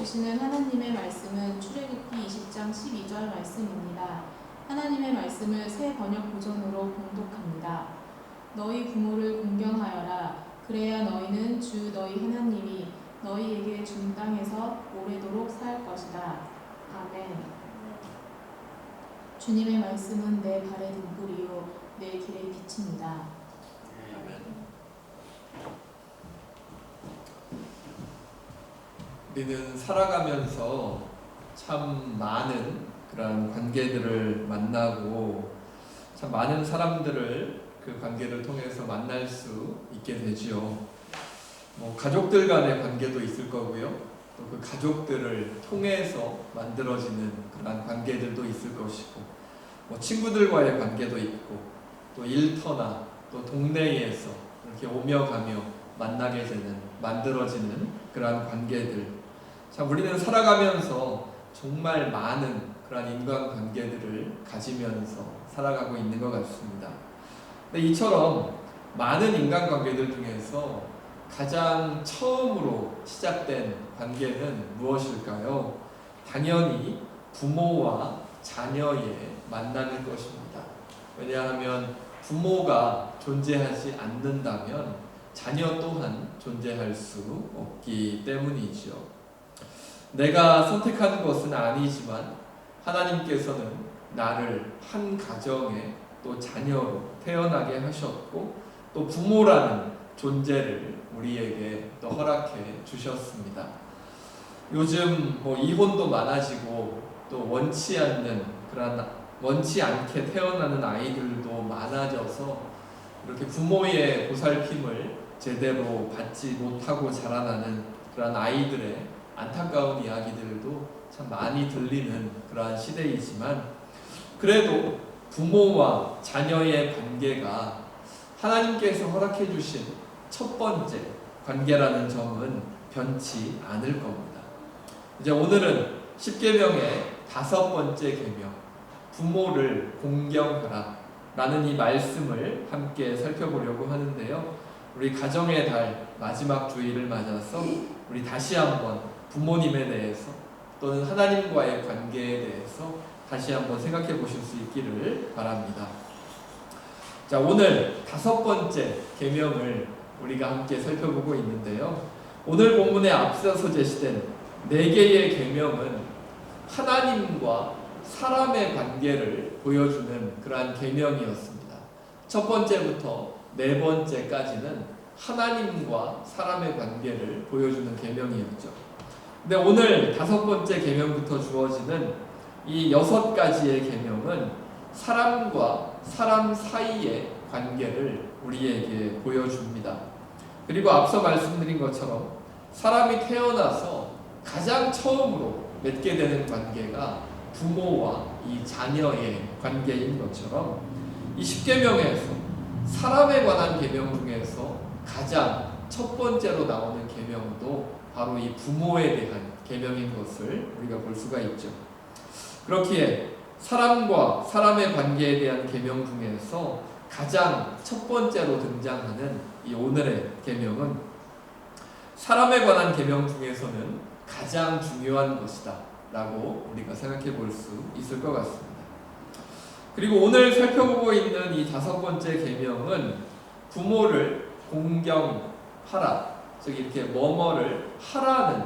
주시는 하나님의 말씀은 출애굽기 20장 12절 말씀입니다. 하나님의 말씀을 새 번역 버전으로 봉독합니다. 너희 부모를 공경하여라. 그래야 너희는 주 너희 하나님이 너희에게 준 땅에서 오래도록 살 것이다. 아멘. 주님의 말씀은 내 발의 등불이요 내 길의 빛입니다. 우리는 살아가면서 참 많은 그런 관계들을 만나고 참 많은 사람들을 그 관계를 통해서 만날 수 있게 되지요. 가족들 간의 관계도 있을 거고요. 또 그 가족들을 통해서 만들어지는 그런 관계들도 있을 것이고, 친구들과의 관계도 있고, 또 일터나 또 동네에서 이렇게 오며 가며 만나게 되는, 만들어지는 그러한 관계들. 참 우리는 살아가면서 정말 많은 그런 인간관계들을 가지면서 살아가고 있는 것 같습니다. 근데 이처럼 많은 인간관계들 중에서 가장 처음으로 시작된 관계는 무엇일까요? 당연히 부모와 자녀의 만남일 것입니다. 왜냐하면 부모가 존재하지 않는다면 자녀 또한 존재할 수 없기 때문이죠. 내가 선택한 것은 아니지만 하나님께서는 나를 한 가정의 또 자녀로 태어나게 하셨고, 또 부모라는 존재를 우리에게 또 허락해 주셨습니다. 요즘 이혼도 많아지고 또 원치 않게 태어나는 아이들도 많아져서 이렇게 부모의 보살핌을 제대로 받지 못하고 자라나는 그런 아이들의 안타까운 이야기들도 참 많이 들리는 그러한 시대이지만, 그래도 부모와 자녀의 관계가 하나님께서 허락해 주신 첫 번째 관계라는 점은 변치 않을 겁니다. 이제 오늘은 십계명의 5번째 계명, 부모를 공경하라 라는 이 말씀을 함께 살펴보려고 하는데요. 우리 가정의 달 마지막 주일을 맞아서 우리 다시 한번 부모님에 대해서 또는 하나님과의 관계에 대해서 다시 한번 생각해 보실 수 있기를 바랍니다. 자, 오늘 5번째 계명을 우리가 함께 살펴보고 있는데요. 오늘 본문에 앞서서 제시된 4개의 계명은 하나님과 사람의 관계를 보여주는 그러한 계명이었습니다. 첫 번째부터 4번째까지는 하나님과 사람의 관계를 보여주는 계명이었죠. 근데 오늘 5번째 계명부터 주어지는 이 6가지의 계명은 사람과 사람 사이의 관계를 우리에게 보여줍니다. 그리고 앞서 말씀드린 것처럼 사람이 태어나서 가장 처음으로 맺게 되는 관계가 부모와 이 자녀의 관계인 것처럼, 이 10계명에서 사람에 관한 계명 중에서 가장 첫 번째로 나오는 계명도 바로 이 부모에 대한 계명인 것을 우리가 볼 수가 있죠. 그렇기에 사람과 사람의 관계에 대한 계명 중에서 가장 첫 번째로 등장하는 이 오늘의 계명은 사람에 관한 계명 중에서는 가장 중요한 것이다 라고 우리가 생각해 볼 수 있을 것 같습니다. 그리고 오늘 살펴보고 있는 이 5번째 계명은 부모를 공경하라, 즉 이렇게 뭐뭐를 하라는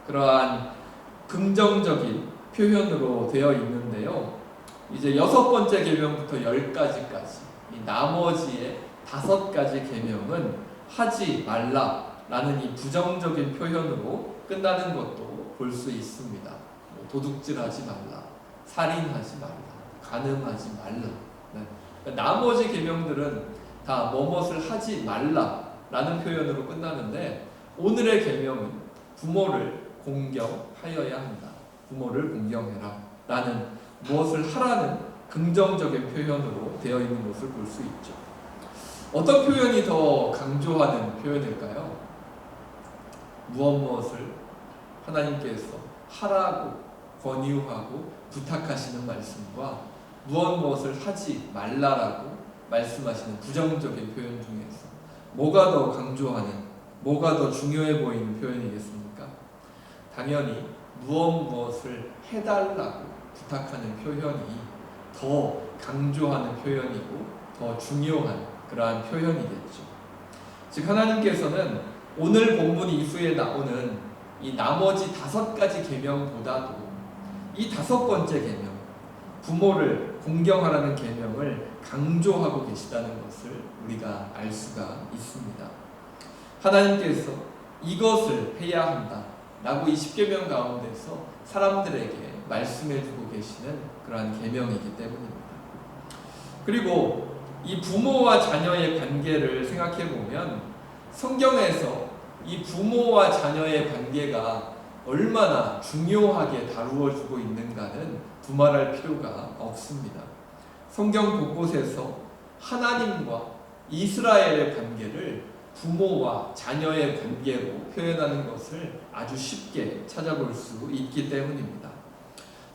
그러한 긍정적인 표현으로 되어 있는데요. 이제 6번째 계명부터 10가지까지 이 나머지의 5가지 계명은 하지 말라라는 이 부정적인 표현으로 끝나는 것도 볼 수 있습니다. 도둑질하지 말라, 살인하지 말라, 간음하지 말라. 네. 나머지 계명들은 다 뭐뭇을 하지 말라라는 표현으로 끝나는데, 오늘의 계명은 부모를 공경하여야 한다, 부모를 공경해라 라는, 무엇을 하라는 긍정적인 표현으로 되어 있는 것을 볼 수 있죠. 어떤 표현이 더 강조하는 표현일까요? 무엇을 하나님께서 하라고 권유하고 부탁하시는 말씀과 무엇을 하지 말라라고 말씀하시는 부정적인 표현 중에서 뭐가 더 강조하는, 뭐가 더 중요해 보이는 표현이겠습니까? 당연히 무엇을 해달라고 부탁하는 표현이 더 강조하는 표현이고 더 중요한 그러한 표현이겠죠. 즉 하나님께서는 오늘 본문 이후에 나오는 이 나머지 5가지 계명보다도 이 5번째 계명, 부모를 공경하라는 계명을 강조하고 계시다는 것을 우리가 알 수가 있습니다. 하나님께서 이것을 해야 한다 라고 이 10계명 가운데서 사람들에게 말씀해주고 계시는 그러한 계명이기 때문입니다. 그리고 이 부모와 자녀의 관계를 생각해보면 성경에서 이 부모와 자녀의 관계가 얼마나 중요하게 다루어지고 있는가는 두말할 필요가 없습니다. 성경 곳곳에서 하나님과 이스라엘의 관계를 부모와 자녀의 관계로 표현하는 것을 아주 쉽게 찾아볼 수 있기 때문입니다.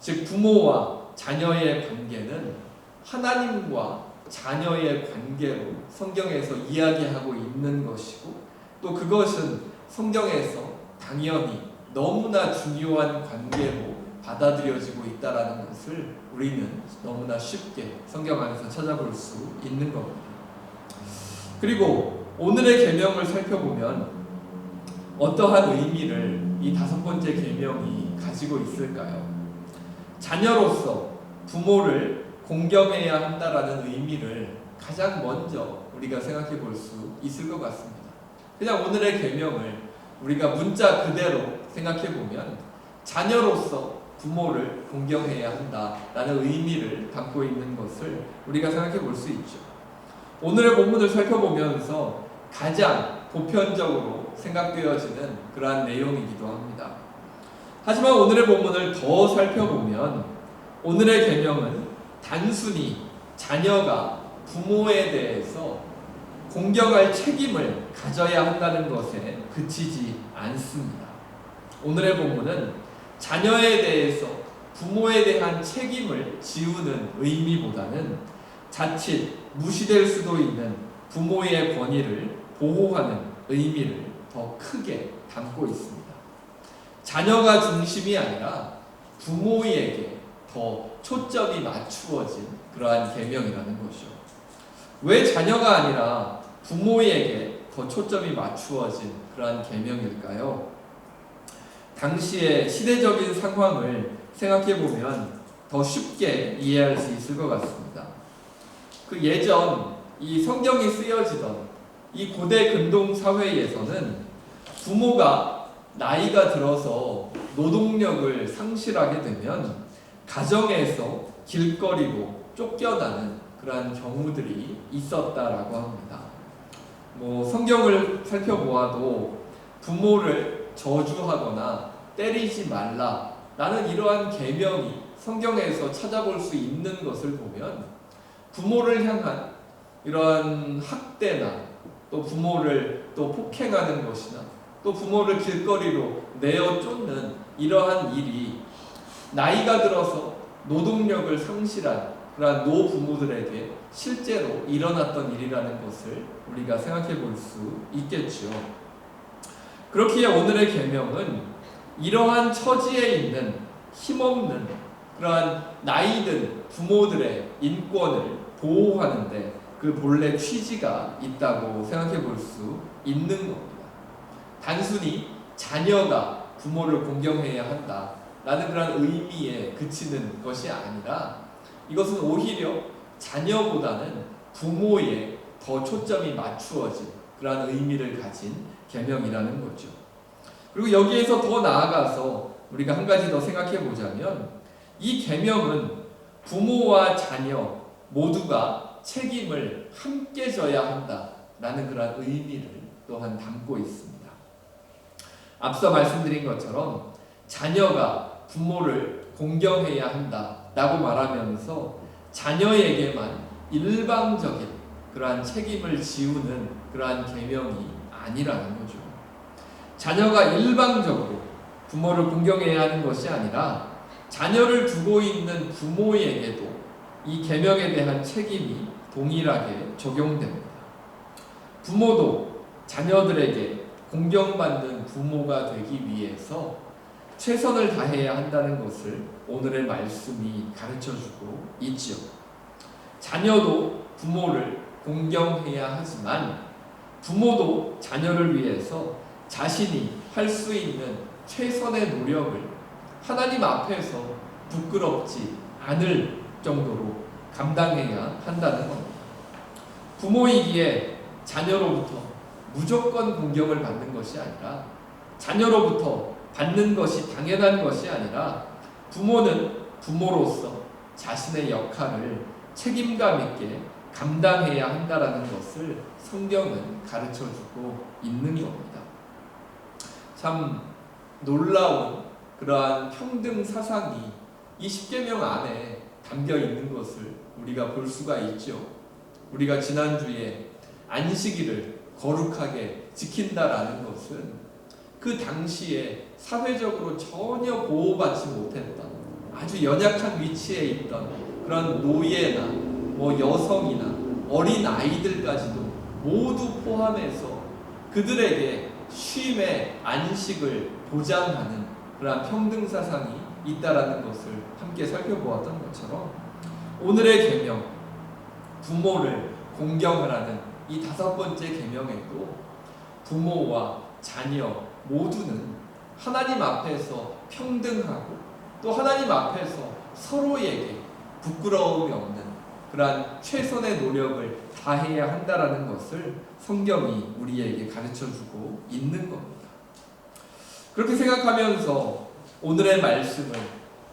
즉 부모와 자녀의 관계는 하나님과 자녀의 관계로 성경에서 이야기하고 있는 것이고 또 그것은 성경에서 당연히 너무나 중요한 관계로 받아들여지고 있다는 것을 우리는 너무나 쉽게 성경 안에서 찾아볼 수 있는 겁니다. 그리고 오늘의 계명을 살펴보면 어떠한 의미를 이 5번째 계명이 가지고 있을까요? 자녀로서 부모를 공경해야 한다라는 의미를 가장 먼저 우리가 생각해 볼 수 있을 것 같습니다. 그냥 오늘의 계명을 우리가 문자 그대로 생각해 보면 자녀로서 부모를 공경해야 한다라는 의미를 담고 있는 것을 우리가 생각해 볼 수 있죠. 오늘의 본문을 살펴보면서 가장 보편적으로 생각되어지는 그러한 내용이기도 합니다. 하지만 오늘의 본문을 더 살펴보면 오늘의 계명은 단순히 자녀가 부모에 대해서 공경할 책임을 가져야 한다는 것에 그치지 않습니다. 오늘의 본문은 자녀에 대해서 부모에 대한 책임을 지우는 의미보다는 자칫 무시될 수도 있는 부모의 권위를 보호하는 의미를 더 크게 담고 있습니다. 자녀가 중심이 아니라 부모에게 더 초점이 맞추어진 그러한 계명이라는 것이죠. 왜 자녀가 아니라 부모에게 더 초점이 맞추어진 그러한 계명일까요? 당시의 시대적인 상황을 생각해보면 더 쉽게 이해할 수 있을 것 같습니다. 그 예전 이 성경이 쓰여지던 이 고대 근동 사회에서는 부모가 나이가 들어서 노동력을 상실하게 되면 가정에서 길거리로 쫓겨나는 그러한 경우들이 있었다라고 합니다. 성경을 살펴보아도 부모를 저주하거나 때리지 말라라는 이러한 계명이 성경에서 찾아볼 수 있는 것을 보면 부모를 향한 이러한 학대나 또 부모를 또 폭행하는 것이나 또 부모를 길거리로 내어 쫓는 이러한 일이 나이가 들어서 노동력을 상실한 그러한 노부모들에게 실제로 일어났던 일이라는 것을 우리가 생각해 볼 수 있겠죠. 그렇기에 오늘의 계명은 이러한 처지에 있는 힘없는 그러한 나이든 부모들의 인권을 보호하는데 그 본래 취지가 있다고 생각해 볼 수 있는 겁니다. 단순히 자녀가 부모를 공경해야 한다라는 그런 의미에 그치는 것이 아니라 이것은 오히려 자녀보다는 부모에 더 초점이 맞추어진 그런 의미를 가진 계명이라는 거죠. 그리고 여기에서 더 나아가서 우리가 한 가지 더 생각해 보자면 이 계명은 부모와 자녀 모두가 책임을 함께 져야 한다라는 그런 의미를 또한 담고 있습니다. 앞서 말씀드린 것처럼 자녀가 부모를 공경해야 한다라고 말하면서 자녀에게만 일방적인 그러한 책임을 지우는 그러한 계명이 아니라는 거죠. 자녀가 일방적으로 부모를 공경해야 하는 것이 아니라 자녀를 두고 있는 부모에게도 이 계명에 대한 책임이 동일하게 적용됩니다. 부모도 자녀들에게 공경받는 부모가 되기 위해서 최선을 다해야 한다는 것을 오늘의 말씀이 가르쳐주고 있지요. 자녀도 부모를 공경해야 하지만 부모도 자녀를 위해서 자신이 할 수 있는 최선의 노력을 하나님 앞에서 부끄럽지 않을 정도로 감당해야 한다는 겁니다. 부모이기에 자녀로부터 무조건 공경을 받는 것이 아니라, 자녀로부터 받는 것이 당연한 것이 아니라, 부모는 부모로서 자신의 역할을 책임감 있게 감당해야 한다라는 것을 성경은 가르쳐주고 있는 겁니다. 참 놀라운 그러한 평등 사상이 이 십계명 안에 담겨 있는 것을 우리가 볼 수가 있죠. 우리가 지난주에 안식일을 거룩하게 지킨다라는 것은 그 당시에 사회적으로 전혀 보호받지 못했던 아주 연약한 위치에 있던 그런 노예나 여성이나 어린 아이들까지도 모두 포함해서 그들에게 쉼의 안식을 보장하는 그런 평등 사상이 있다라는 것을 함께 살펴보았던 것처럼, 오늘의 계명, 부모를 공경하라는 이 5번째 계명에도 부모와 자녀 모두는 하나님 앞에서 평등하고 또 하나님 앞에서 서로에게 부끄러움이 없는 그러한 최선의 노력을 다해야 한다라는 것을 성경이 우리에게 가르쳐주고 있는 겁니다. 그렇게 생각하면서 오늘의 말씀을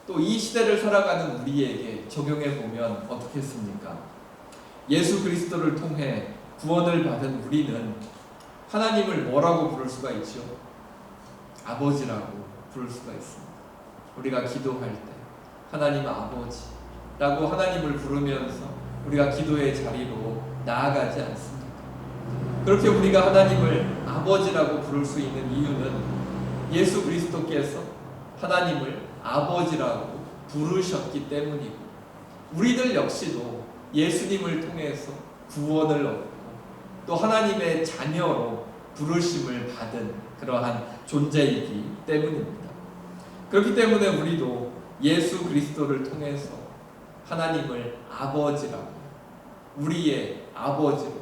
또 이 시대를 살아가는 우리에게 적용해 보면 어떻겠습니까? 예수 그리스도를 통해 구원을 받은 우리는 하나님을 뭐라고 부를 수가 있죠? 아버지라고 부를 수가 있습니다. 우리가 기도할 때 하나님 아버지라고 하나님을 부르면서 우리가 기도의 자리로 나아가지 않습니까? 그렇게 우리가 하나님을 아버지라고 부를 수 있는 이유는 예수 그리스도께서 하나님을 아버지라고 부르셨기 때문이고, 우리들 역시도 예수님을 통해서 구원을 얻고 또 하나님의 자녀로 부르심을 받은 그러한 존재이기 때문입니다. 그렇기 때문에 우리도 예수 그리스도를 통해서 하나님을 아버지라고, 우리의 아버지로,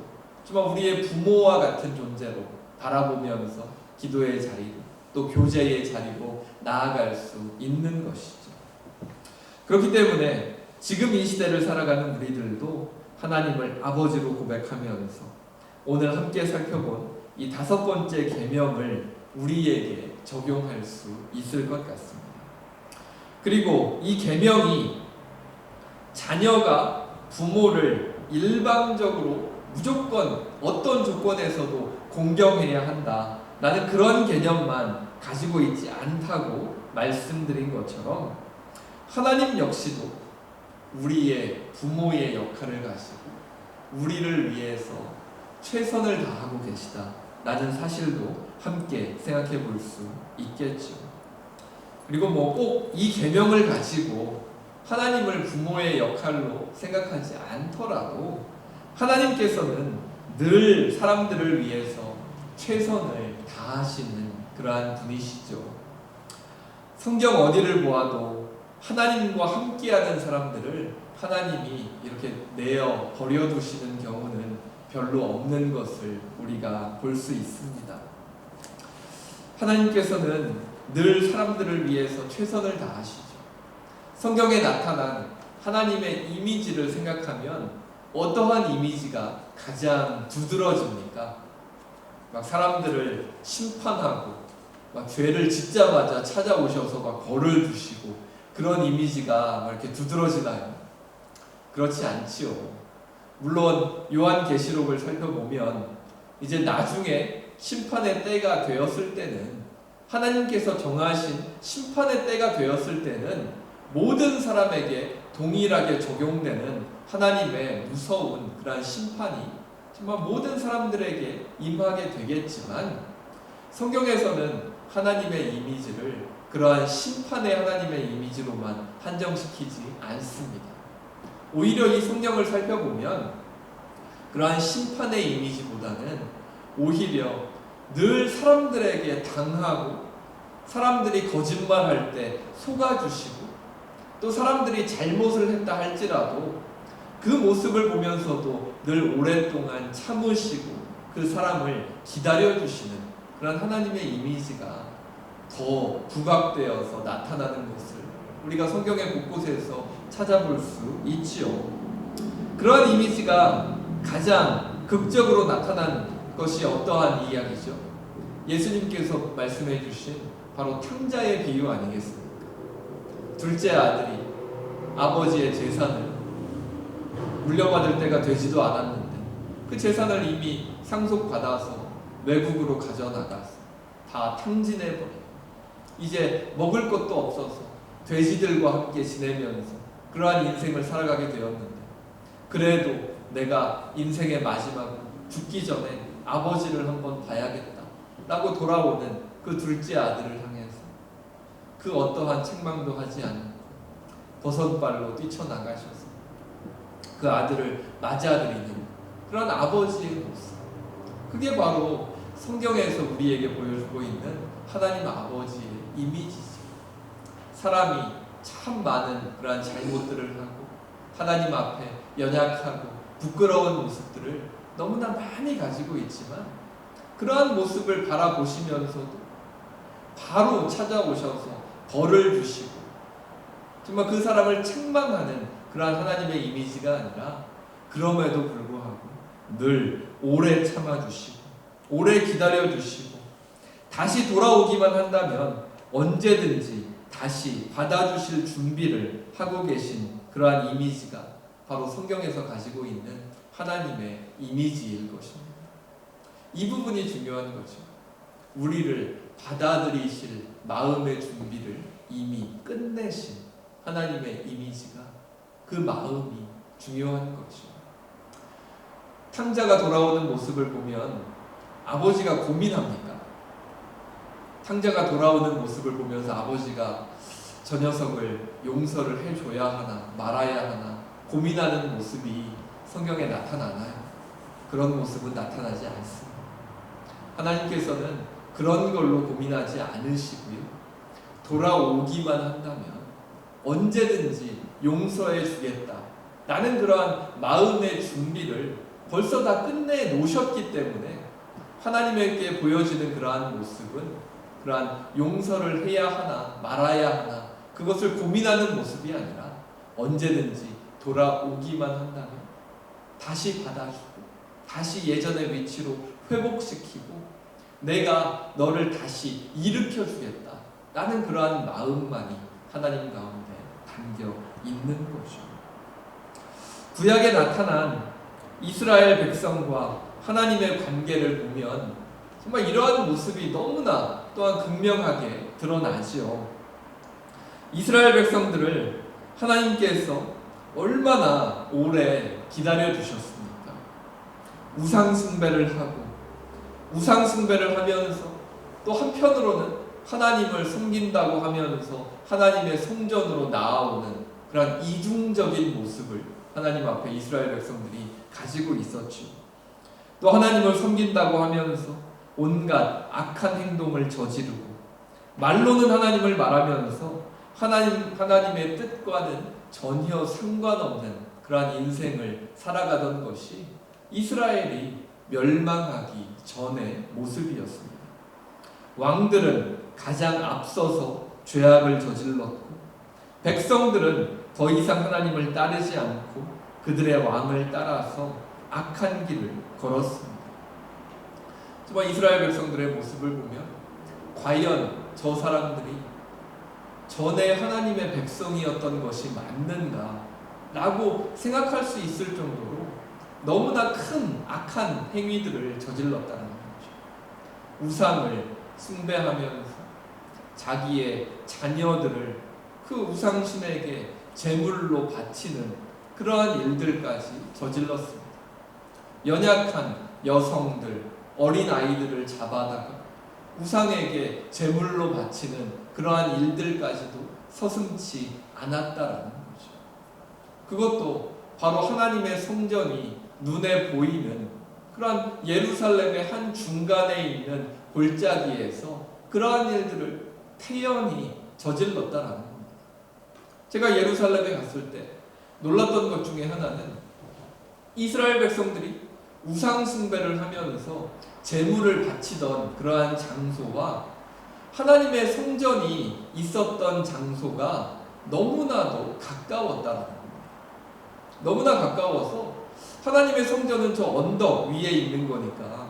정말 우리의 부모와 같은 존재로 바라보면서 기도의 자리로 또 교제의 자리로 나아갈 수 있는 것이죠. 그렇기 때문에 지금 이 시대를 살아가는 우리들도 하나님을 아버지로 고백하면서 오늘 함께 살펴본 이 5번째 계명을 우리에게 적용할 수 있을 것 같습니다. 그리고 이 계명이 자녀가 부모를 일방적으로 무조건 어떤 조건에서도 공경해야 한다, 나는 그런 개념만 가지고 있지 않다고 말씀드린 것처럼, 하나님 역시도 우리의 부모의 역할을 가지고 우리를 위해서 최선을 다하고 계시다라는 사실도 함께 생각해 볼 수 있겠죠. 그리고 꼭 이 계명을 가지고 하나님을 부모의 역할로 생각하지 않더라도 하나님께서는 늘 사람들을 위해서 최선을 다하시는 그러한 분이시죠. 성경 어디를 보아도 하나님과 함께하는 사람들을 하나님이 이렇게 내어 버려두시는 경우는 별로 없는 것을 우리가 볼 수 있습니다. 하나님께서는 늘 사람들을 위해서 최선을 다하시죠. 성경에 나타난 하나님의 이미지를 생각하면 어떠한 이미지가 가장 두드러집니까? 막 사람들을 심판하고 막 죄를 짓자마자 찾아오셔서 막 벌을 주시고 그런 이미지가 막 이렇게 두드러지나요? 그렇지 않지요. 물론 요한계시록을 살펴보면 이제 나중에 심판의 때가 되었을 때는, 하나님께서 정하신 심판의 때가 되었을 때는 모든 사람에게 동일하게 적용되는 하나님의 무서운 그러한 심판이 정말 모든 사람들에게 임하게 되겠지만, 성경에서는 하나님의 이미지를 그러한 심판의 하나님의 이미지로만 한정시키지 않습니다. 오히려 이 성경을 살펴보면 그러한 심판의 이미지보다는 오히려 늘 사람들에게 당하고 사람들이 거짓말할 때 속아주시고, 또 사람들이 잘못을 했다 할지라도 그 모습을 보면서도 늘 오랫동안 참으시고 그 사람을 기다려주시는 그런 하나님의 이미지가 더 부각되어서 나타나는 것을 우리가 성경의 곳곳에서 찾아볼 수 있지요. 그러한 이미지가 가장 극적으로 나타난 것이 어떠한 이야기죠? 예수님께서 말씀해 주신 바로 탕자의 비유 아니겠습니까? 둘째 아들이 아버지의 재산을 물려받을 때가 되지도 않았는데 그 재산을 이미 상속받아서 외국으로 가져나가서 다 탕진해버려요. 이제 먹을 것도 없어서 돼지들과 함께 지내면서 그러한 인생을 살아가게 되었는데, 그래도 내가 인생의 마지막으로 죽기 전에 아버지를 한번 봐야겠다 라고 돌아오는 그 둘째 아들을 향해서 그 어떠한 책망도 하지 않고 버선발로 뛰쳐나가셔서 그 아들을 맞아들이는 그런 아버지의 모습, 그게 바로 성경에서 우리에게 보여주고 있는 하나님 아버지의 이미지죠. 사람이 참 많은 그러한 잘못들을 하고 하나님 앞에 연약하고 부끄러운 모습들을 너무나 많이 가지고 있지만, 그러한 모습을 바라보시면서도 바로 찾아오셔서 벌을 주시고 정말 그 사람을 책망하는 그러한 하나님의 이미지가 아니라, 그럼에도 불구하고 늘 오래 참아주시고 오래 기다려주시고 다시 돌아오기만 한다면 언제든지 다시 받아주실 준비를 하고 계신 그러한 이미지가 바로 성경에서 가지고 있는 하나님의 이미지일 것입니다. 이 부분이 중요한 거죠. 우리를 받아들이실 마음의 준비를 이미 끝내신 하나님의 이미지가, 그 마음이 중요한 거죠. 탕자가 돌아오는 모습을 보면 아버지가 고민합니까? 탕자가 돌아오는 모습을 보면서 아버지가 저 녀석을 용서를 해줘야 하나 말아야 하나 고민하는 모습이 성경에 나타나나요? 그런 모습은 나타나지 않습니다. 하나님께서는 그런 걸로 고민하지 않으시고요, 돌아오기만 한다면 언제든지 용서해 주겠다 라는 그러한 마음의 준비를 벌써 다 끝내 놓으셨기 때문에 하나님에게 보여지는 그러한 모습은 그러한 용서를 해야 하나 말아야 하나 그것을 고민하는 모습이 아니라 언제든지 돌아오기만 한다면 다시 받아주고 다시 예전의 위치로 회복시키고 내가 너를 다시 일으켜 주겠다 라는 그러한 마음만이 하나님 가운데 담겨 있는 거죠. 구약에 나타난 이스라엘 백성과 하나님의 관계를 보면 정말 이러한 모습이 너무나 또한 극명하게 드러나지요. 이스라엘 백성들을 하나님께서 얼마나 오래 기다려 주셨습니까? 우상 숭배를 하고 우상 숭배를 하면서 또 한편으로는 하나님을 섬긴다고 하면서 하나님의 성전으로 나아오는 그런 이중적인 모습을 하나님 앞에 이스라엘 백성들이 가지고 있었죠. 또 하나님을 섬긴다고 하면서 온갖 악한 행동을 저지르고 말로는 하나님을 말하면서 하나님의 뜻과는 전혀 상관없는 그러한 인생을 살아가던 것이 이스라엘이 멸망하기 전의 모습이었습니다. 왕들은 가장 앞서서 죄악을 저질렀고 백성들은 더 이상 하나님을 따르지 않고 그들의 왕을 따라서 악한 길을 걸었습니다. 정말 이스라엘 백성들의 모습을 보면 과연 저 사람들이 전에 하나님의 백성이었던 것이 맞는가 라고 생각할 수 있을 정도로 너무나 큰 악한 행위들을 저질렀다는 거죠. 우상을 숭배하면서 자기의 자녀들을 그 우상신에게 제물로 바치는 그러한 일들까지 저질렀습니다. 연약한 여성들, 어린 아이들을 잡아다가 우상에게 제물로 바치는 그러한 일들까지도 서슴지 않았다라는 거죠. 그것도 바로 하나님의 성전이 눈에 보이는 그러한 예루살렘의 한 중간에 있는 골짜기에서 그러한 일들을 태연히 저질렀다라는 겁니다. 제가 예루살렘에 갔을 때 놀랐던 것 중에 하나는 이스라엘 백성들이 우상 숭배를 하면서 제물을 바치던 그러한 장소와 하나님의 성전이 있었던 장소가 너무나도 가까웠다는 겁니다. 너무나 가까워서 하나님의 성전은 저 언덕 위에 있는 거니까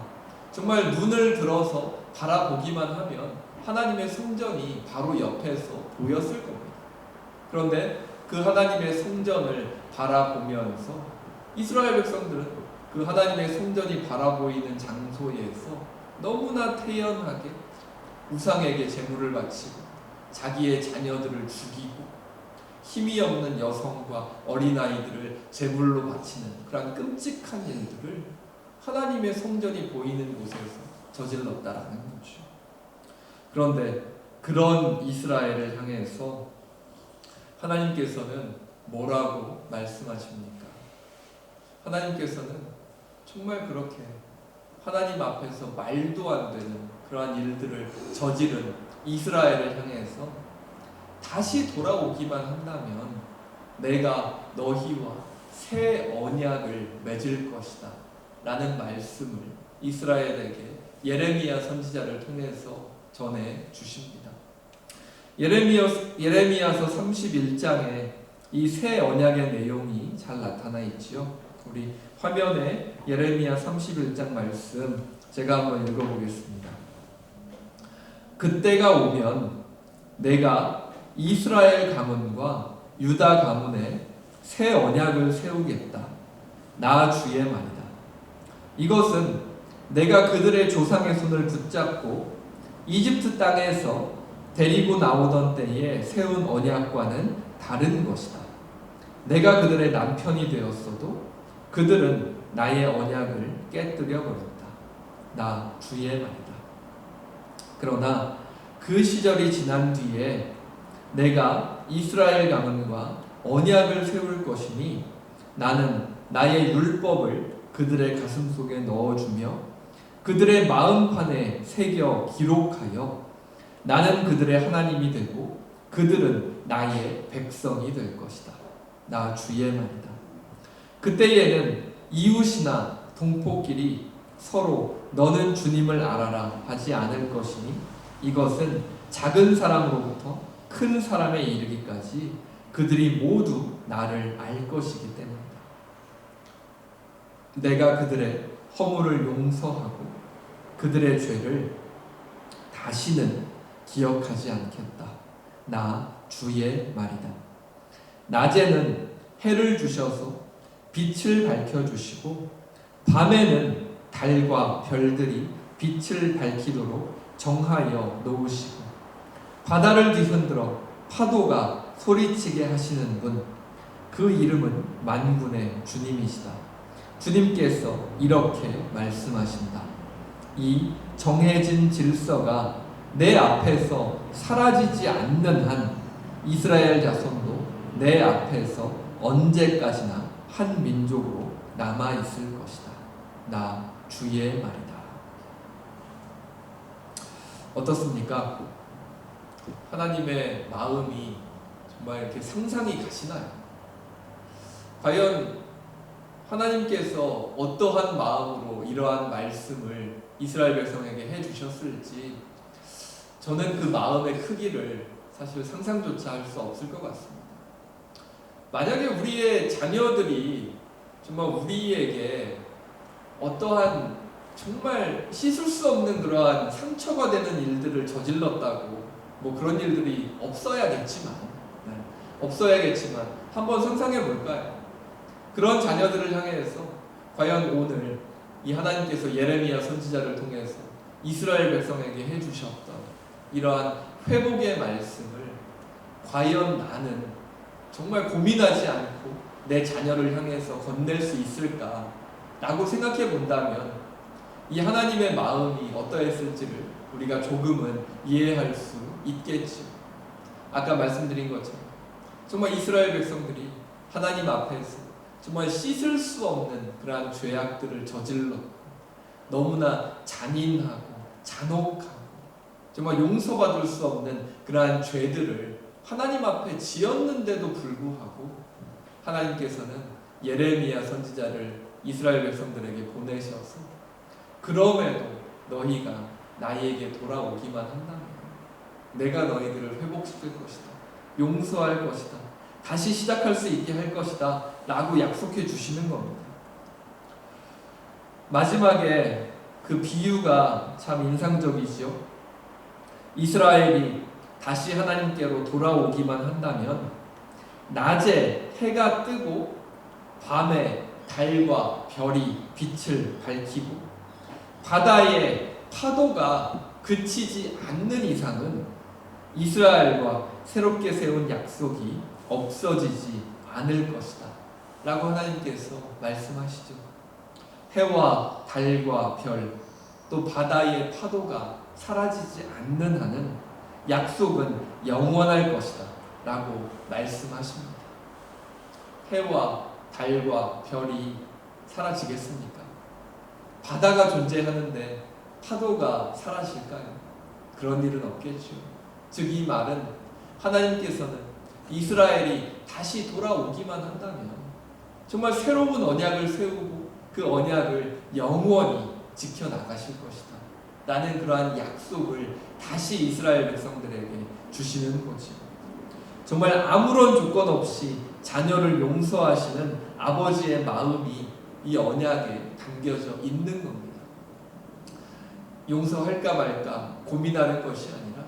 정말 눈을 들어서 바라보기만 하면 하나님의 성전이 바로 옆에서 보였을 겁니다. 그런데 그 하나님의 성전을 바라보면서 이스라엘 백성들은 그 하나님의 성전이 바라보이는 장소에서 너무나 태연하게 우상에게 제물을 바치고 자기의 자녀들을 죽이고 힘이 없는 여성과 어린아이들을 제물로 바치는 그런 끔찍한 일들을 하나님의 성전이 보이는 곳에서 저질렀다라는 거죠. 그런데 그런 이스라엘을 향해서 하나님께서는 뭐라고 말씀하십니까? 하나님께서는 정말 그렇게 하나님 앞에서 말도 안 되는 그러한 일들을 저지른 이스라엘을 향해서 다시 돌아오기만 한다면 내가 너희와 새 언약을 맺을 것이다 라는 말씀을 이스라엘에게 예레미야 선지자를 통해서 전해 주십니다. 예레미야서 31장에 이 새 언약의 내용이 잘 나타나 있지요. 우리 화면에 예레미야 31장 말씀 제가 한번 읽어보겠습니다. 그때가 오면 내가 이스라엘 가문과 유다 가문에 새 언약을 세우겠다. 나 주의 말이다. 이것은 내가 그들의 조상의 손을 붙잡고 이집트 땅에서 데리고 나오던 때에 세운 언약과는 다른 것이다. 내가 그들의 남편이 되었어도 그들은 나의 언약을 깨뜨려 버렸다. 나 주의 말이다. 그러나 그 시절이 지난 뒤에 내가 이스라엘 가문과 언약을 세울 것이니 나는 나의 율법을 그들의 가슴 속에 넣어주며 그들의 마음판에 새겨 기록하여 나는 그들의 하나님이 되고 그들은 나의 백성이 될 것이다. 나 주의 말이다. 그때에는 이웃이나 동포끼리 서로 너는 주님을 알아라 하지 않을 것이니 이것은 작은 사람으로부터 큰 사람에 이르기까지 그들이 모두 나를 알 것이기 때문이다. 내가 그들의 허물을 용서하고 그들의 죄를 다시는 기억하지 않겠다. 나 주의 말이다. 낮에는 해를 주셔서 빛을 밝혀주시고 밤에는 달과 별들이 빛을 밝히도록 정하여 놓으시고 바다를 뒤흔들어 파도가 소리치게 하시는 분, 그 이름은 만군의 주님이시다. 주님께서 이렇게 말씀하신다. 이 정해진 질서가 내 앞에서 사라지지 않는 한 이스라엘 자손도 내 앞에서 언제까지나 한 민족으로 남아있을 것이다. 나 주의 말이다. 어떻습니까? 하나님의 마음이 정말 이렇게 상상이 가시나요? 과연 하나님께서 어떠한 마음으로 이러한 말씀을 이스라엘 백성에게 해주셨을지 저는 그 마음의 크기를 사실 상상조차 할 수 없을 것 같습니다. 만약에 우리의 자녀들이 정말 우리에게 어떠한 정말 씻을 수 없는 그러한 상처가 되는 일들을 저질렀다고 뭐 그런 일들이 없어야겠지만 한번 상상해 볼까요? 그런 자녀들을 향해서 과연 오늘 이 하나님께서 예레미야 선지자를 통해서 이스라엘 백성에게 해주셨던 이러한 회복의 말씀을 과연 나는 정말 고민하지 않고 내 자녀를 향해서 건넬 수 있을까? 라고 생각해 본다면 이 하나님의 마음이 어떠했을지를 우리가 조금은 이해할 수 있겠죠. 아까 말씀드린 것처럼 정말 이스라엘 백성들이 하나님 앞에서 정말 씻을 수 없는 그러한 죄악들을 저질렀고 너무나 잔인하고 잔혹하고 정말 용서받을 수 없는 그러한 죄들을 하나님 앞에 지었는데도 불구하고 하나님께서는 예레미야 선지자를 이스라엘 백성들에게 보내셔서 그럼에도 너희가 나에게 돌아오기만 한다면 내가 너희들을 회복시킬 것이다. 용서할 것이다. 다시 시작할 수 있게 할 것이다. 라고 약속해 주시는 겁니다. 마지막에 그 비유가 참 인상적이죠. 이스라엘이 다시 하나님께로 돌아오기만 한다면 낮에 해가 뜨고 밤에 달과 별이 빛을 밝히고 바다의 파도가 그치지 않는 이상은 이스라엘과 새롭게 세운 약속이 없어지지 않을 것이다 라고 하나님께서 말씀하시죠. 해와 달과 별, 또 바다의 파도가 사라지지 않는 한은 약속은 영원할 것이다 라고 말씀하십니다. 해와 달과 별이 사라지겠습니까? 바다가 존재하는데 파도가 사라질까요? 그런 일은 없겠죠. 즉 이 말은 하나님께서는 이스라엘이 다시 돌아오기만 한다면 정말 새로운 언약을 세우고 그 언약을 영원히 지켜나가실 것이다 라는 그러한 약속을 다시 이스라엘 백성들에게 주시는 거죠. 정말 아무런 조건 없이 자녀를 용서하시는 아버지의 마음이 이 언약에 담겨져 있는 겁니다. 용서할까 말까 고민하는 것이 아니라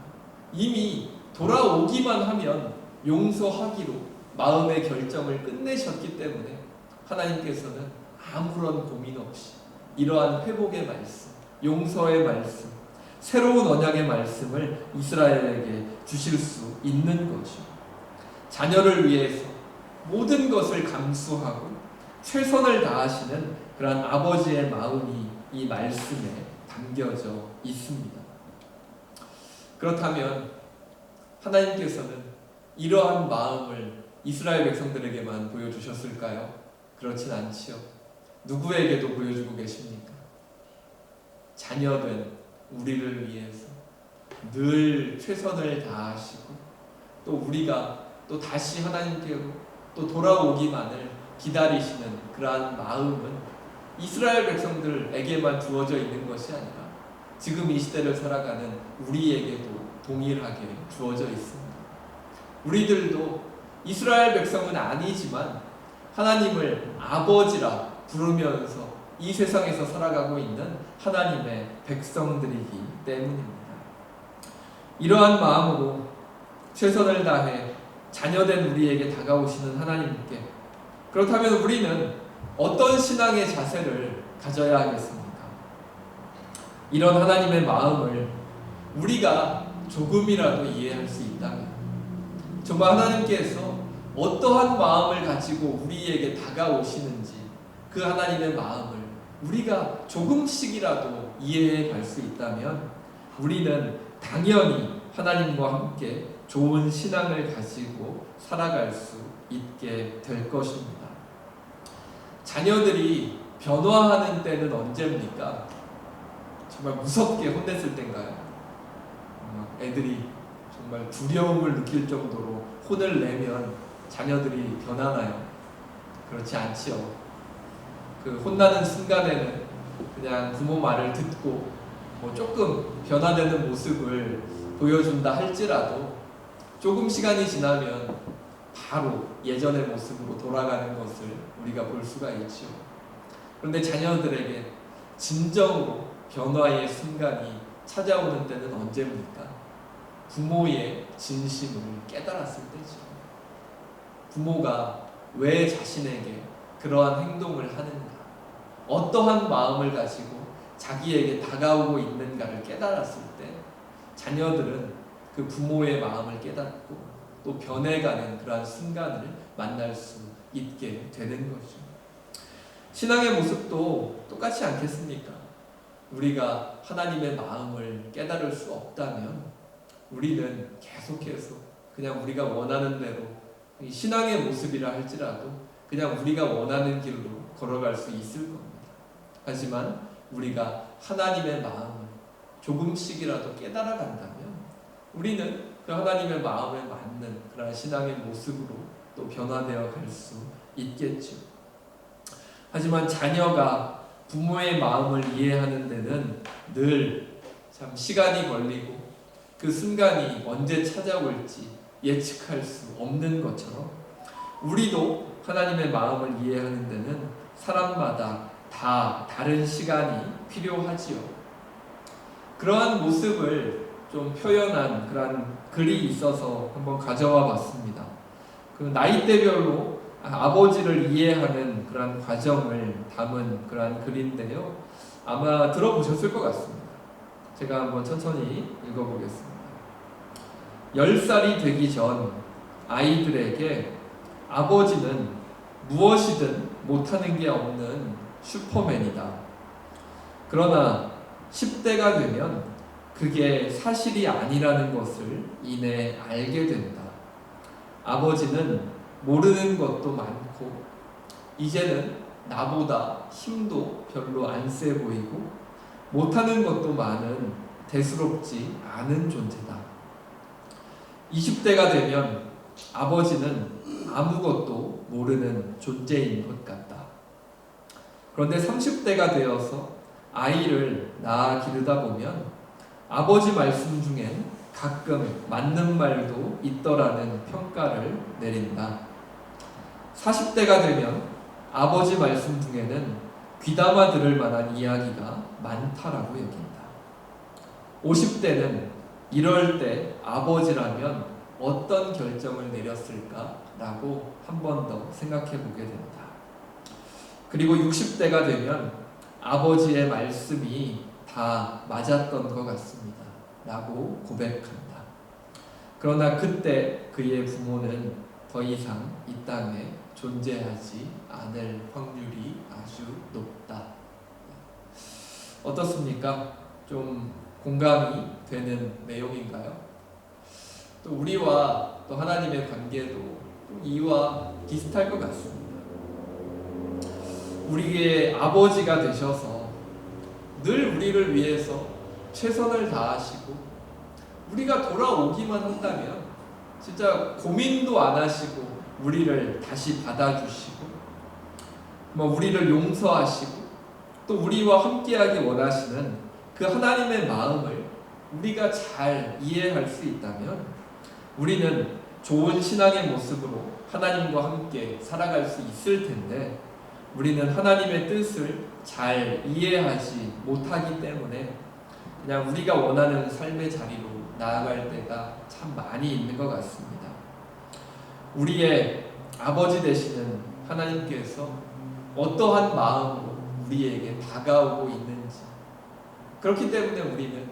이미 돌아오기만 하면 용서하기로 마음의 결정을 끝내셨기 때문에 하나님께서는 아무런 고민 없이 이러한 회복의 말씀, 용서의 말씀, 새로운 언약의 말씀을 이스라엘에게 주실 수 있는 거죠. 자녀를 위해서 모든 것을 감수하고 최선을 다하시는 그런 아버지의 마음이 이 말씀에 담겨져 있습니다. 그렇다면 하나님께서는 이러한 마음을 이스라엘 백성들에게만 보여주셨을까요? 그렇진 않지요. 누구에게도 보여주고 계십니까? 자녀된 우리를 위해서 늘 최선을 다하시고 또 우리가 또 다시 하나님께로 또 돌아오기만을 기다리시는 그러한 마음은 이스라엘 백성들에게만 주어져 있는 것이 아니라 지금 이 시대를 살아가는 우리에게도 동일하게 주어져 있습니다. 우리들도 이스라엘 백성은 아니지만 하나님을 아버지라 부르면서 이 세상에서 살아가고 있는 하나님의 백성들이기 때문입니다. 이러한 마음으로 최선을 다해 자녀된 우리에게 다가오시는 하나님께 그렇다면 우리는 어떤 신앙의 자세를 가져야 하겠습니까? 이런 하나님의 마음을 우리가 조금이라도 이해할 수 있다면 정말 하나님께서 어떠한 마음을 가지고 우리에게 다가오시는지 그 하나님의 마음을 우리가 조금씩이라도 이해해 갈 수 있다면 우리는 당연히 하나님과 함께 좋은 신앙을 가지고 살아갈 수 있게 될 것입니다. 자녀들이 변화하는 때는 언제입니까? 정말 무섭게 혼냈을 때인가요? 애들이 정말 두려움을 느낄 정도로 혼을 내면 자녀들이 변하나요? 그렇지 않지요. 그 혼나는 순간에는 그냥 부모 말을 듣고 조금 변화되는 모습을 보여준다 할지라도 조금 시간이 지나면 바로 예전의 모습으로 돌아가는 것을 우리가 볼 수가 있죠. 그런데 자녀들에게 진정으로 변화의 순간이 찾아오는 때는 언제입니까? 부모의 진심을 깨달았을 때죠. 부모가 왜 자신에게 그러한 행동을 하는가, 어떠한 마음을 가지고 자기에게 다가오고 있는가를 깨달았을 때 자녀들은 그 부모의 마음을 깨닫고 또 변해가는 그러한 순간을 만날 수 있게 되는 거죠. 신앙의 모습도 똑같지 않겠습니까? 우리가 하나님의 마음을 깨달을 수 없다면 우리는 계속해서 그냥 우리가 원하는 대로 신앙의 모습이라 할지라도 그냥 우리가 원하는 길로 걸어갈 수 있을 겁니다. 하지만 우리가 하나님의 마음을 조금씩이라도 깨달아 간다면 우리는 그 하나님의 마음에 맞는 그런 신앙의 모습으로 또 변화되어 갈 수 있겠죠. 하지만 자녀가 부모의 마음을 이해하는 데는 늘 참 시간이 걸리고 그 순간이 언제 찾아올지 예측할 수 없는 것처럼 우리도 하나님의 마음을 이해하는 데는 사람마다 다 다른 시간이 필요하지요. 그러한 모습을 좀 표현한 그런 글이 있어서 한번 가져와 봤습니다. 그 나이대별로 아버지를 이해하는 그런 과정을 담은 그런 글인데요. 아마 들어보셨을 것 같습니다. 제가 한번 천천히 읽어보겠습니다. 10살이 되기 전 아이들에게 아버지는 무엇이든 못하는 게 없는 슈퍼맨이다. 그러나 10대가 되면 그게 사실이 아니라는 것을 이내 알게 된다. 아버지는 모르는 것도 많고 이제는 나보다 힘도 별로 안 세 보이고 못하는 것도 많은 대수롭지 않은 존재다. 20대가 되면 아버지는 아무것도 모르는 존재인 것 같다. 그런데 30대가 되어서 아이를 낳아 기르다 보면 아버지 말씀 중엔 가끔 맞는 말도 있더라는 평가를 내린다. 40대가 되면 아버지 말씀 중에는 귀담아 들을 만한 이야기가 많다라고 여긴다. 50대는 이럴 때 아버지라면 어떤 결정을 내렸을까라고 한 번 더 생각해 보게 된다. 그리고 60대가 되면 아버지의 말씀이 다 맞았던 것 같습니다. 라고 고백한다. 그러나 그때 그의 부모는 더 이상 이 땅에 존재하지 않을 확률이 아주 높다. 어떻습니까? 좀 공감이 되는 내용인가요? 또 우리와 또 하나님의 관계도 좀 이와 비슷할 것 같습니다. 우리의 아버지가 되셔서 늘 우리를 위해서 최선을 다하시고 우리가 돌아오기만 한다면 진짜 고민도 안 하시고 우리를 다시 받아주시고 우리를 용서하시고 또 우리와 함께하기 원하시는 그 하나님의 마음을 우리가 잘 이해할 수 있다면 우리는 좋은 신앙의 모습으로 하나님과 함께 살아갈 수 있을 텐데 우리는 하나님의 뜻을 잘 이해하지 못하기 때문에 그냥 우리가 원하는 삶의 자리로 나아갈 때가 참 많이 있는 것 같습니다. 우리의 아버지 되시는 하나님께서 어떠한 마음으로 우리에게 다가오고 있는지 그렇기 때문에 우리는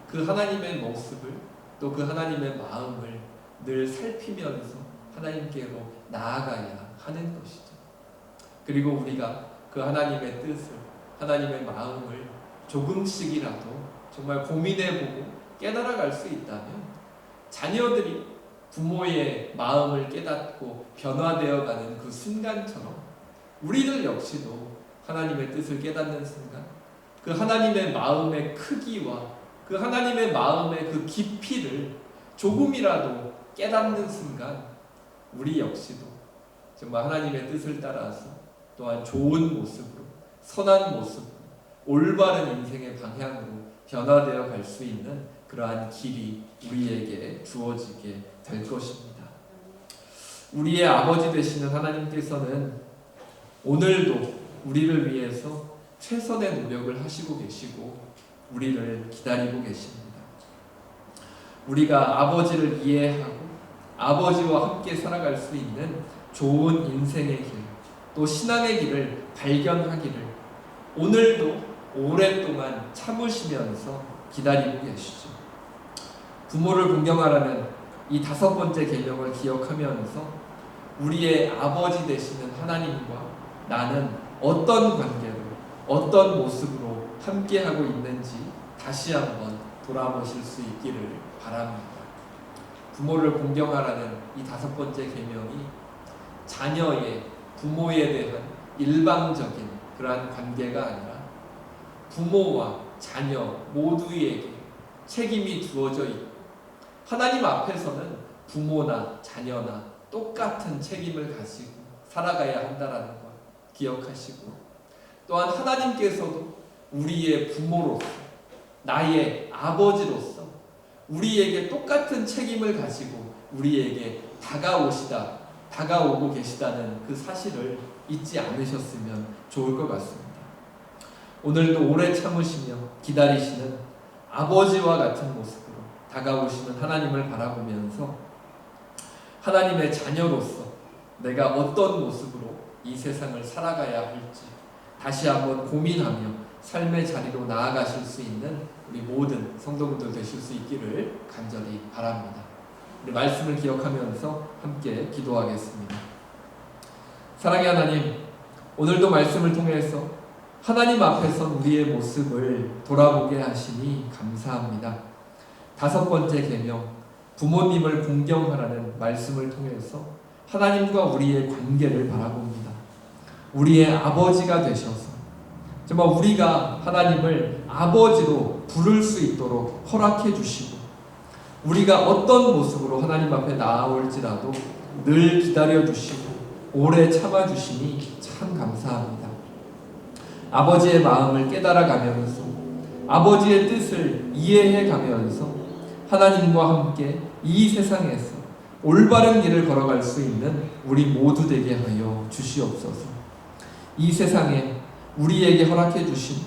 그 하나님의 모습을 또 그 하나님의 마음을 늘 살피면서 하나님께로 나아가야 하는 것이죠. 그리고 우리가 그 하나님의 뜻을 하나님의 마음을 조금씩이라도 정말 고민해보고 깨달아갈 수 있다면 자녀들이 부모의 마음을 깨닫고 변화되어가는 그 순간처럼 우리들 역시도 하나님의 뜻을 깨닫는 순간 그 하나님의 마음의 크기와 그 하나님의 마음의 그 깊이를 조금이라도 깨닫는 순간 우리 역시도 정말 하나님의 뜻을 따라서 또한 좋은 모습으로 선한 모습으로 올바른 인생의 방향으로 변화되어 갈 수 있는 그러한 길이 우리에게 주어지게 될 것입니다. 우리의 아버지 되시는 하나님께서는 오늘도 우리를 위해서 최선의 노력을 하시고 계시고 우리를 기다리고 계십니다. 우리가 아버지를 이해하고 아버지와 함께 살아갈 수 있는 좋은 인생의 길, 또 신앙의 길을 발견하기를 오늘도 오랫동안 참으시면서 기다리고 계시죠. 부모를 공경하라는 이 5번째 계명을 기억하면서 우리의 아버지 되시는 하나님과 나는 어떤 관계로 어떤 모습으로 함께하고 있는지 다시 한번 돌아보실 수 있기를 바랍니다. 부모를 공경하라는 이 5번째 계명이 자녀의 부모에 대한 일방적인 그러한 관계가 아니라 부모와 자녀 모두에게 책임이 주어져 있고 하나님 앞에서는 부모나 자녀나 똑같은 책임을 가지고 살아가야 한다라는 걸 기억하시고, 또한 하나님께서도 우리의 부모로서, 나의 아버지로서 우리에게 똑같은 책임을 가지고 우리에게 다가오고 계시다는 그 사실을 잊지 않으셨으면 좋을 것 같습니다. 오늘도 오래 참으시며 기다리시는 아버지와 같은 모습으로 다가오시는 하나님을 바라보면서 하나님의 자녀로서 내가 어떤 모습으로 이 세상을 살아가야 할지 다시 한번 고민하며 삶의 자리로 나아가실 수 있는 우리 모든 성도분들 되실 수 있기를 간절히 바랍니다. 우리 말씀을 기억하면서 함께 기도하겠습니다. 사랑의 하나님, 오늘도 말씀을 통해서 하나님 앞에선 우리의 모습을 돌아보게 하시니 감사합니다. 5번째 계명, 부모님을 공경하라는 말씀을 통해서 하나님과 우리의 관계를 바라봅니다. 우리의 아버지가 되셔서 정말 우리가 하나님을 아버지로 부를 수 있도록 허락해 주시고, 우리가 어떤 모습으로 하나님 앞에 나아올지라도 늘 기다려 주시고 오래 참아 주시니 참 감사합니다. 아버지의 마음을 깨달아 가면서 아버지의 뜻을 이해해 가면서 하나님과 함께 이 세상에서 올바른 길을 걸어갈 수 있는 우리 모두 되게 하여 주시옵소서. 이 세상에 우리에게 허락해 주신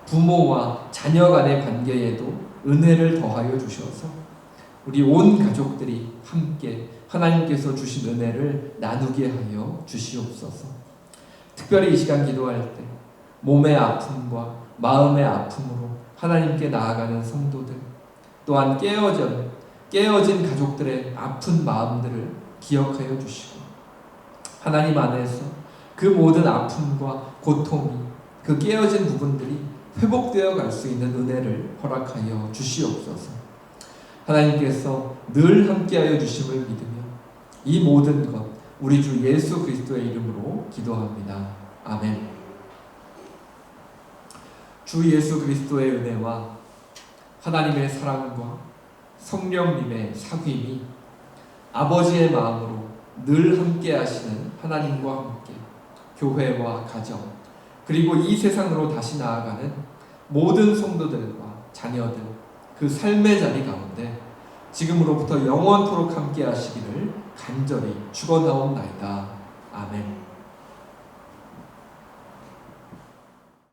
부모와 자녀 간의 관계에도 은혜를 더하여 주셔서 우리 온 가족들이 함께 하나님께서 주신 은혜를 나누게 하여 주시옵소서. 특별히 이 시간 기도할 때 몸의 아픔과 마음의 아픔으로 하나님께 나아가는 성도들, 또한 깨어진 가족들의 아픈 마음들을 기억하여 주시고, 하나님 안에서 그 모든 아픔과 고통이, 그 깨어진 부분들이 회복되어 갈 수 있는 은혜를 허락하여 주시옵소서. 하나님께서 늘 함께하여 주심을 믿으며 이 모든 것 우리 주 예수 그리스도의 이름으로 기도합니다. 아멘. 주 예수 그리스도의 은혜와 하나님의 사랑과 성령님의 사귐이 아버지의 마음으로 늘 함께하시는 하나님과 함께 교회와 가정, 그리고 이 세상으로 다시 나아가는 모든 성도들과 자녀들, 그 삶의 자리 가운데 지금으로부터 영원토록 함께 하시기를 간절히 축원하옵나이다. 아멘.